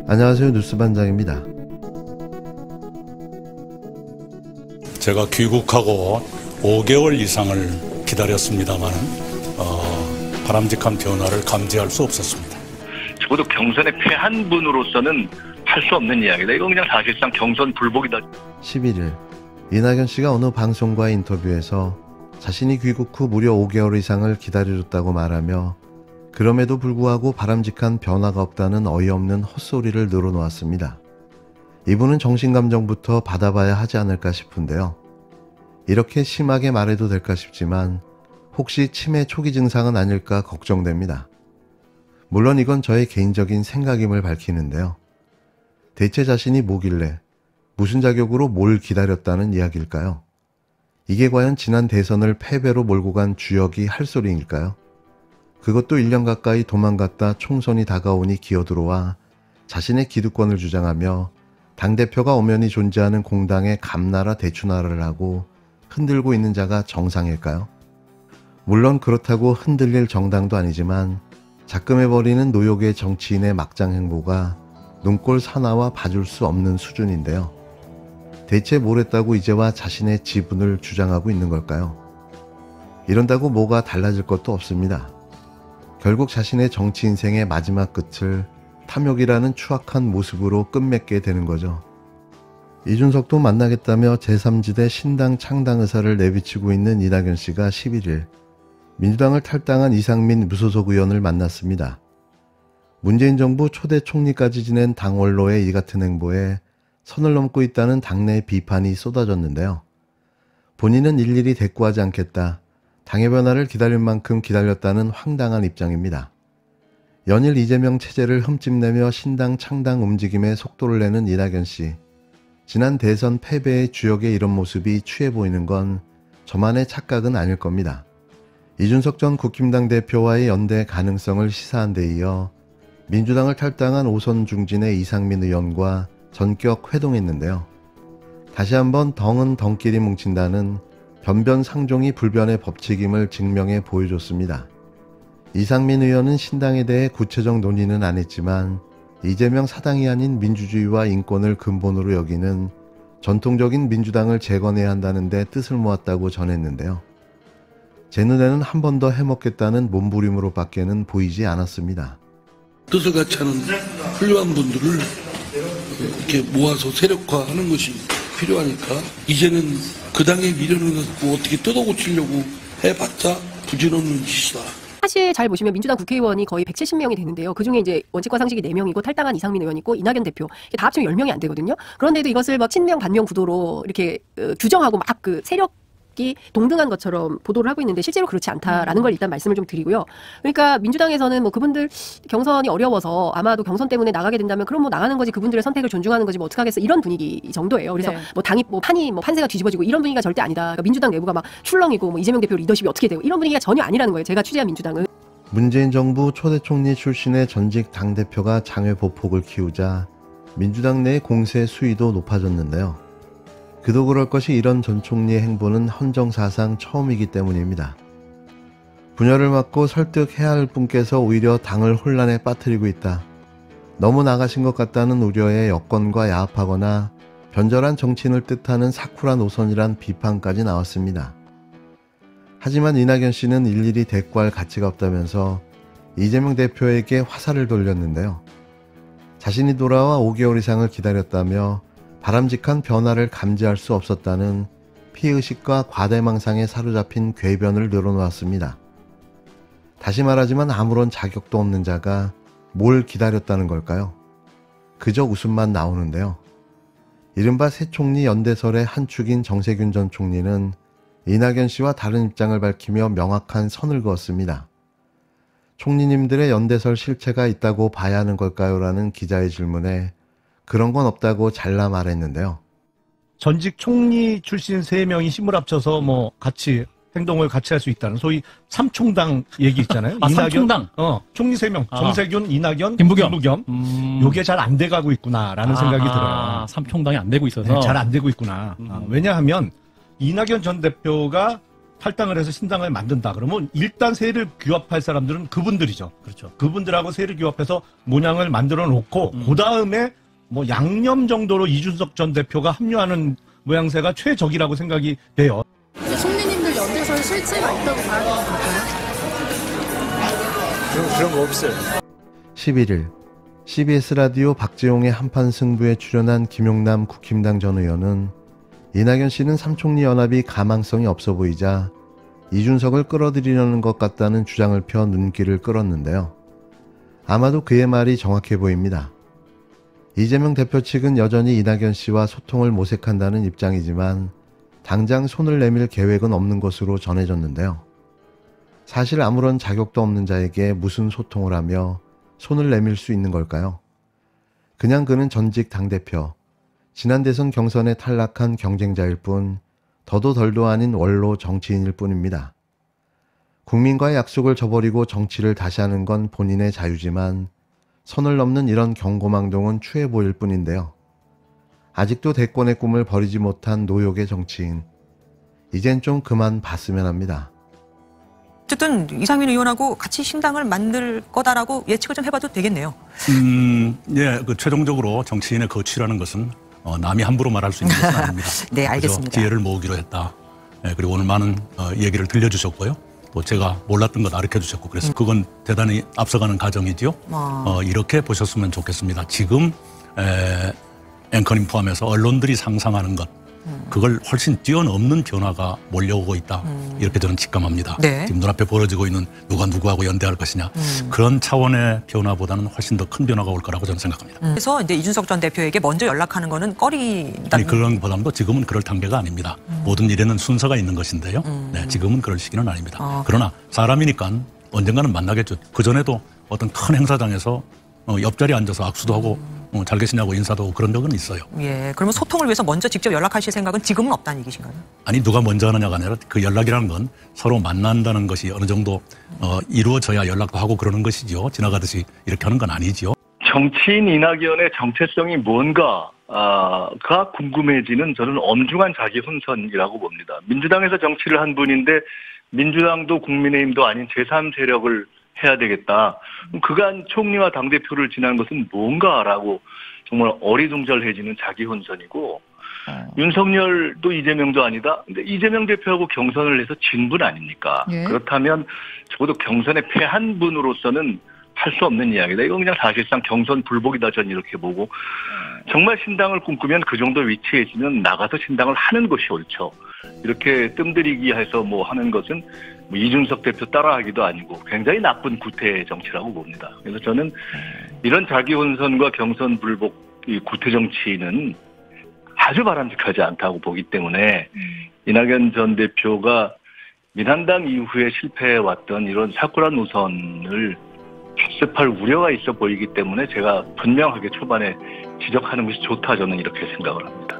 안녕하세요. 뉴스반장입니다. 제가 귀국하고 5개월 이상을 기다렸습니다만 바람직한 변화를 감지할 수 없었습니다. 적어도 경선에 패한 분으로서는 할 수 없는 이야기다. 이건 그냥 사실상 경선 불복이다. 11일 이낙연 씨가 어느 방송과의 인터뷰에서 자신이 귀국 후 무려 5개월 이상을 기다려줬다고 말하며 그럼에도 불구하고 바람직한 변화가 없다는 어이없는 헛소리를 늘어놓았습니다. 이분은 정신감정부터 받아봐야 하지 않을까 싶은데요. 이렇게 심하게 말해도 될까 싶지만 혹시 치매 초기 증상은 아닐까 걱정됩니다. 물론 이건 저의 개인적인 생각임을 밝히는데요. 대체 자신이 뭐길래 무슨 자격으로 뭘 기다렸다는 이야기일까요? 이게 과연 지난 대선을 패배로 몰고 간 주역이 할 소리일까요? 그것도 1년 가까이 도망갔다 총선이 다가오니 기어들어와 자신의 기득권을 주장하며 당대표가 엄연히 존재하는 공당에 감나라 대추나라를 하고 흔들고 있는 자가 정상일까요? 물론 그렇다고 흔들릴 정당도 아니지만 작금해버리는 노욕의 정치인의 막장 행보가 눈꼴 사나와 봐줄 수 없는 수준인데요. 대체 뭘 했다고 이제와 자신의 지분을 주장하고 있는 걸까요? 이런다고 뭐가 달라질 것도 없습니다. 결국 자신의 정치 인생의 마지막 끝을 탐욕이라는 추악한 모습으로 끝맺게 되는 거죠. 이준석도 만나겠다며 제3지대 신당 창당 의사를 내비치고 있는 이낙연 씨가 11일 민주당을 탈당한 이상민 무소속 의원을 만났습니다. 문재인 정부 초대 총리까지 지낸 당 원로의 이 같은 행보에 선을 넘고 있다는 당내 비판이 쏟아졌는데요. 본인은 일일이 대꾸하지 않겠다. 당의 변화를 기다릴 만큼 기다렸다는 황당한 입장입니다. 연일 이재명 체제를 흠집내며 신당 창당 움직임에 속도를 내는 이낙연 씨. 지난 대선 패배의 주역의 이런 모습이 취해 보이는 건 저만의 착각은 아닐 겁니다. 이준석 전 국힘당 대표와의 연대 가능성을 시사한 데 이어 민주당을 탈당한 오선 중진의 이상민 의원과 전격 회동했는데요. 다시 한번 덩은 덩끼리 뭉친다는 변변상종이 불변의 법칙임을 증명해 보여줬습니다. 이상민 의원은 신당에 대해 구체적 논의는 안 했지만 이재명 사당이 아닌 민주주의와 인권을 근본으로 여기는 전통적인 민주당을 재건해야 한다는 데 뜻을 모았다고 전했는데요. 제 눈에는 한 번 더 해먹겠다는 몸부림으로 밖에는 보이지 않았습니다. 뜻을 같이 하는 훌륭한 분들을 이렇게 모아서 세력화하는 것이 필요하니까 이제는 그 당의 미련을 갖고 어떻게 뜯어고치려고 해봤자 부질없는 짓이다. 사실 잘 보시면 민주당 국회의원이 거의 170명이 되는데요. 그중에 이제 원칙과 상식이 4명이고 탈당한 이상민 의원 있고 이낙연 대표 다 합치면 10명이 안 되거든요. 그런데도 이것을 막 친명 반명 구도로 이렇게 규정하고 막 그 세력이 동등한 것처럼 보도를 하고 있는데 실제로 그렇지 않다라는 걸 일단 말씀을 좀 드리고요. 그러니까 민주당에서는 뭐 그분들 경선이 어려워서 아마도 경선 때문에 나가게 된다면 그럼 뭐 나가는 거지 그분들의 선택을 존중하는 거지 뭐 어떡하겠어 이런 분위기 정도예요. 그래서 네. 뭐 당이 뭐 판이 뭐 판세가 뒤집어지고 이런 분위기가 절대 아니다. 그러니까 민주당 내부가 막 출렁이고 뭐 이재명 대표 리더십이 어떻게 되고 이런 분위기가 전혀 아니라는 거예요. 제가 취재한 민주당은. 문재인 정부 초대 총리 출신의 전직 당대표가 장외 보폭을 키우자 민주당 내 공세 수위도 높아졌는데요. 그도 그럴 것이 이런 전 총리의 행보는 헌정사상 처음이기 때문입니다. 분열을 막고 설득해야 할 분께서 오히려 당을 혼란에 빠뜨리고 있다. 너무 나가신 것 같다는 우려에 여권과 야합하거나 변절한 정치인을 뜻하는 사쿠라 노선이란 비판까지 나왔습니다. 하지만 이낙연 씨는 일일이 대꾸할 가치가 없다면서 이재명 대표에게 화살을 돌렸는데요. 자신이 돌아와 5개월 이상을 기다렸다며 바람직한 변화를 감지할 수 없었다는 피의식과 과대망상에 사로잡힌 궤변을 늘어놓았습니다. 다시 말하지만 아무런 자격도 없는 자가 뭘 기다렸다는 걸까요? 그저 웃음만 나오는데요. 이른바 새 총리 연대설의 한 축인 정세균 전 총리는 이낙연 씨와 다른 입장을 밝히며 명확한 선을 그었습니다. 총리님들의 연대설 실체가 있다고 봐야 하는 걸까요? 라는 기자의 질문에 그런 건 없다고 잘라 말했는데요. 전직 총리 출신 3명이 힘을 합쳐서 뭐 같이 행동을 같이 할 수 있다는 소위 삼총당 얘기 있잖아요. 아, 이낙연, 삼총당? 총리 3명. 정세균, 이낙연, 김부겸. 요게 잘 안 돼가고 있구나라는 생각이 들어요. 삼총당이 안 되고 있어서. 네, 잘 안 되고 있구나. 왜냐하면 이낙연 전 대표가 탈당을 해서 신당을 만든다. 그러면 일단 세를 규합할 사람들은 그분들이죠. 그렇죠. 그분들하고 세를 규합해서 모양을 만들어 놓고 그 다음에 뭐 양념 정도로 이준석 전 대표가 합류하는 모양새가 최적이라고 생각이 돼요. 총리님들 연대설 실체가 있다고 봐야 되는 걸까요? 그런 거 없어요. 11일 CBS 라디오 박재용의 한판 승부에 출연한 김용남 국힘당 전 의원은 이낙연 씨는 삼총리 연합이 가망성이 없어 보이자 이준석을 끌어들이려는 것 같다는 주장을 펴 눈길을 끌었는데요. 아마도 그의 말이 정확해 보입니다. 이재명 대표 측은 여전히 이낙연 씨와 소통을 모색한다는 입장이지만 당장 손을 내밀 계획은 없는 것으로 전해졌는데요. 사실 아무런 자격도 없는 자에게 무슨 소통을 하며 손을 내밀 수 있는 걸까요? 그냥 그는 전직 당대표, 지난 대선 경선에 탈락한 경쟁자일 뿐 더도 덜도 아닌 원로 정치인일 뿐입니다. 국민과의 약속을 저버리고 정치를 다시 하는 건 본인의 자유지만 선을 넘는 이런 경고망동은 추해 보일 뿐인데요. 아직도 대권의 꿈을 버리지 못한 노욕의 정치인, 이젠 좀 그만 봤으면 합니다. 어쨌든 이상민 의원하고 같이 신당을 만들 거다라고 예측을 좀 해봐도 되겠네요. 예, 최종적으로 정치인의 거취라는 것은 남이 함부로 말할 수 있는 것은 아닙니다. 네, 알겠습니다. 기회를 모으기로 했다. 예, 그리고 오늘 많은 얘기를 들려주셨고요. 또 제가 몰랐던 것 가르쳐 주셨고 그래서 그건 대단히 앞서가는 과정이지요. 이렇게 보셨으면 좋겠습니다. 지금 앵커님 포함해서 언론들이 상상하는 것 그걸 훨씬 뛰어넘는 변화가 몰려오고 있다. 이렇게 저는 직감합니다. 네. 지금 눈앞에 벌어지고 있는 누가 누구하고 연대할 것이냐. 그런 차원의 변화보다는 훨씬 더 큰 변화가 올 거라고 저는 생각합니다. 그래서 이제 이준석 전 대표에게 먼저 연락하는 거는 꺼리다. 아니 그런 보다도 지금은 그럴 단계가 아닙니다. 모든 일에는 순서가 있는 것인데요. 네, 지금은 그럴 시기는 아닙니다. 그러나 사람이니까 언젠가는 만나겠죠. 그전에도 어떤 큰 행사장에서 옆자리에 앉아서 악수도 하고 잘 계시냐고 인사도 하고 그런 적은 있어요. 예, 그러면 소통을 위해서 먼저 직접 연락하실 생각은 지금은 없다는 얘기신가요? 아니 누가 먼저 하느냐가 아니라 그 연락이라는 건 서로 만난다는 것이 어느 정도 이루어져야 연락도 하고 그러는 것이죠. 지나가듯이 이렇게 하는 건 아니죠. 정치인 이낙연의 정체성이 뭔가가 궁금해지는 저는 엄중한 자기 혼선이라고 봅니다. 민주당에서 정치를 한 분인데 민주당도 국민의힘도 아닌 제3세력을 해야 되겠다. 그간 총리와 당대표를 지난 것은 뭔가라고 정말 어리둥절해지는 자기 혼선이고 윤석열도 이재명도 아니다. 근데 이재명 대표하고 경선을 해서 진 분 아닙니까? 예. 그렇다면 적어도 경선에 패한 분으로서는 할 수 없는 이야기다. 이건 그냥 사실상 경선 불복이다. 저는 이렇게 보고 정말 신당을 꿈꾸면 그 정도 위치에 있으면 나가서 신당을 하는 것이 옳죠. 이렇게 뜸들이기 해서 뭐 하는 것은 뭐 이준석 대표 따라하기도 아니고 굉장히 나쁜 구태 정치라고 봅니다. 그래서 저는 이런 자기 혼선과 경선 불복 이 구태 정치는 아주 바람직하지 않다고 보기 때문에 이낙연 전 대표가 민한당 이후에 실패해왔던 이런 사쿠라 노선을 답습할 우려가 있어 보이기 때문에 제가 분명하게 초반에 지적하는 것이 좋다 저는 이렇게 생각을 합니다.